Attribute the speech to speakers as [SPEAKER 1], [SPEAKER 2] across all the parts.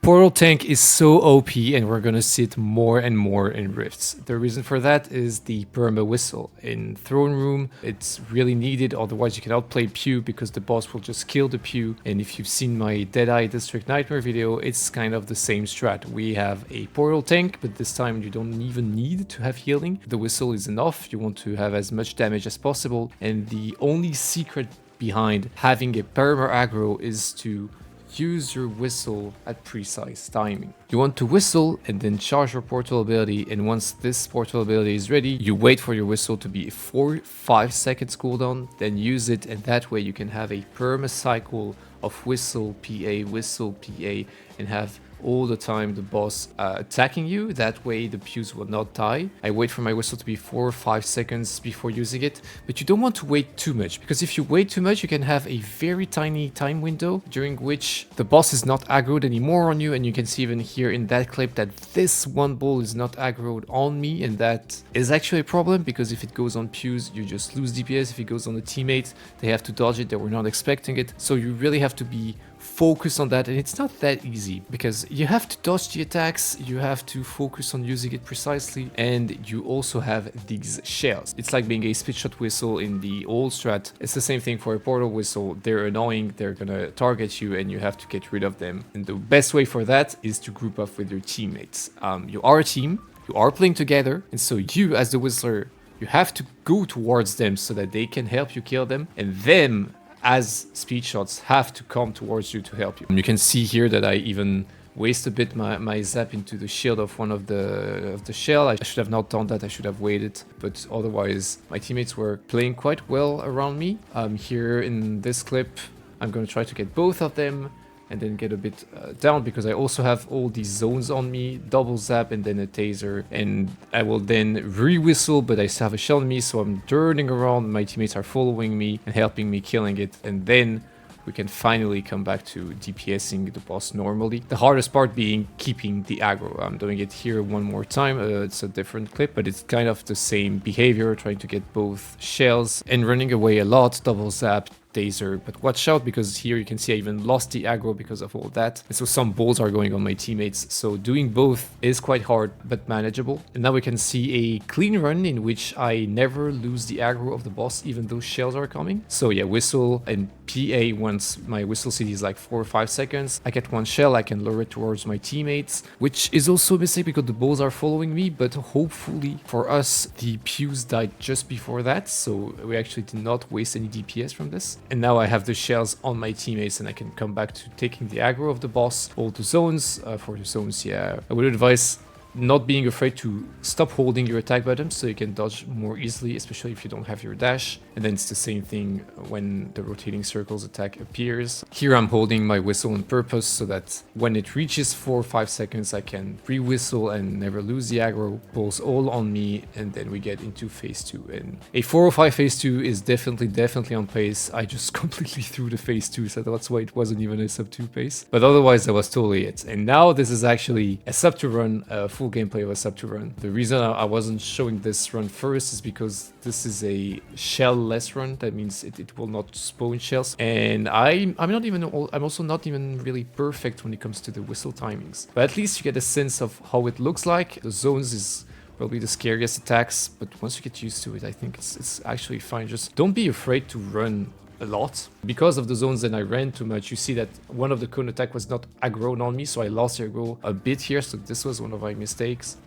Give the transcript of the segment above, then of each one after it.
[SPEAKER 1] Portal tank is so OP and we're gonna see it more and more in Rifts. The reason for that is the Perma Whistle. In Throne Room, it's really needed, otherwise you can outplay Pew because the boss will just kill the Pew. And if you've seen my Deadeye District Nightmare video, it's kind of the same strat. We have a Portal tank, but this time you don't even need to have healing. The Whistle is enough, you want to have as much damage as possible, and the only secret behind having a Perma aggro is to use your whistle at precise timing. You want to whistle and then charge your portal ability, and once this portal ability is ready, you wait for your whistle to be a 4-5 seconds cooldown, then use it, and that way you can have a perma cycle of whistle PA, and have all the time the boss attacking you. That way the pews will not die. I wait for my whistle to be 4 or 5 seconds before using it, but you don't want to wait too much, because if you wait too much you can have a very tiny time window during which the boss is not aggroed anymore on you, and you can see even here in that clip that this one bull is not aggroed on me, and that is actually a problem, because if it goes on pews you just lose DPS. If it goes on the teammates, they have to dodge it, they were not expecting it, so you really have to be focus on that, and it's not that easy because you have to dodge the attacks, you have to focus on using it precisely, and you also have these shells. It's like being a spit shot whistle in the old strat. It's the same thing for a portal whistle. They're annoying, they're gonna target you, and you have to get rid of them. And the best way for that is to group up with your teammates. You are a team, you are playing together, and so you as the whistler, you have to go towards them so that they can help you kill them, and them as speed shots have to come towards you to help you. You can see here that I even waste a bit my zap into the shield of one of the shell. I should have not done that, I should have waited, but otherwise my teammates were playing quite well around me. Here in this clip I'm going to try to get both of them and then get a bit down, because I also have all these zones on me, double zap and then a taser, and I will then re-whistle, but I still have a shell on me, so I'm turning around, my teammates are following me and helping me killing it, and then we can finally come back to DPSing the boss normally. The hardest part being keeping the aggro. I'm doing it here one more time, it's a different clip, but it's kind of the same behavior, trying to get both shells and running away a lot, double zap, taser, but watch out, because here you can see I even lost the aggro because of all that, and so some balls are going on my teammates, so doing both is quite hard but manageable. And now we can see a clean run in which I never lose the aggro of the boss even though shells are coming. So yeah, whistle and PA, once my whistle CD is like 4 or 5 seconds, I get one shell, I can lure it towards my teammates, which is also a mistake because the balls are following me, but hopefully for us the pews died just before that, so we actually did not waste any DPS from this. And now I have the shells on my teammates and I can come back to taking the aggro of the boss. All the zones, for the zones, yeah, I would advise not being afraid to stop holding your attack button so you can dodge more easily, especially if you don't have your dash. And then it's the same thing when the rotating circles attack appears. Here I'm holding my whistle on purpose so that when it reaches 4 or 5 seconds I can re-whistle and never lose the aggro. Pulls all on me, and then we get into phase 2. And a 405 phase 2 is definitely on pace. I just completely threw the phase 2, so that's why it wasn't even a sub 2 pace. But otherwise that was totally it. And now this is actually a Sub2 run, full gameplay of a Sub2 run. The reason I wasn't showing this run first is because this is a shell-less run. That means it will not spawn shells, and I'm also not even really perfect when it comes to the whistle timings. But at least you get a sense of how it looks like. The zones is probably the scariest attacks, but once you get used to it, I think it's actually fine. Just don't be afraid to run a lot. Because of the zones that I ran too much, you see that one of the cone attack was not aggroed on me, so I lost the aggro a bit here, so this was one of my mistakes.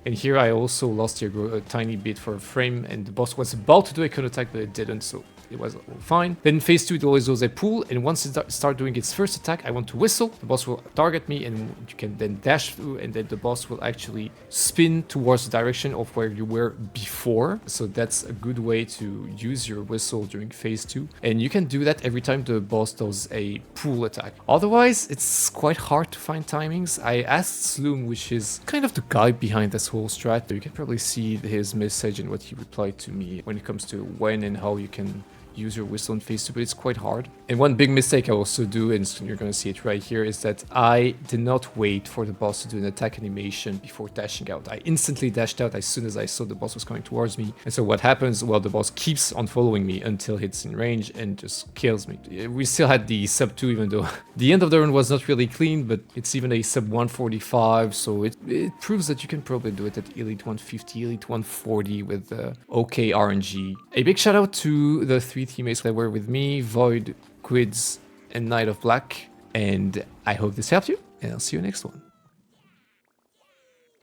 [SPEAKER 1] And here I also lost the aggro a tiny bit for a frame, and the boss was about to do a cone attack but it didn't, so it was all fine. Then in phase 2 it always goes a pull, and once it starts doing its first attack, I want to whistle, the boss will target me, and you can then dash through, and then the boss will actually spin towards the direction of where you were before. So that's a good way to use your whistle during phase 2, and you can do that every time the boss does a pull attack. Otherwise it's quite hard to find timings. I asked Sloom, which is kind of the guy behind this whole strat. You can probably see his message and what he replied to me when it comes to when and how you can use your whistle in phase 2, but it's quite hard. And one big mistake I also do, and you're going to see it right here, is that I did not wait for the boss to do an attack animation before dashing out. I instantly dashed out as soon as I saw the boss was coming towards me. And so what happens? Well, the boss keeps on following me until it's in range and just kills me. We still had the sub 2, even though the end of the run was not really clean, but it's even a sub 145, so it proves that you can probably do it at Elite 150, Elite 140 with okay RNG. A big shout out to the 3 teammates that were with me, Void, Quids, and Knight of Black, and I hope this helped you, and I'll see you next one.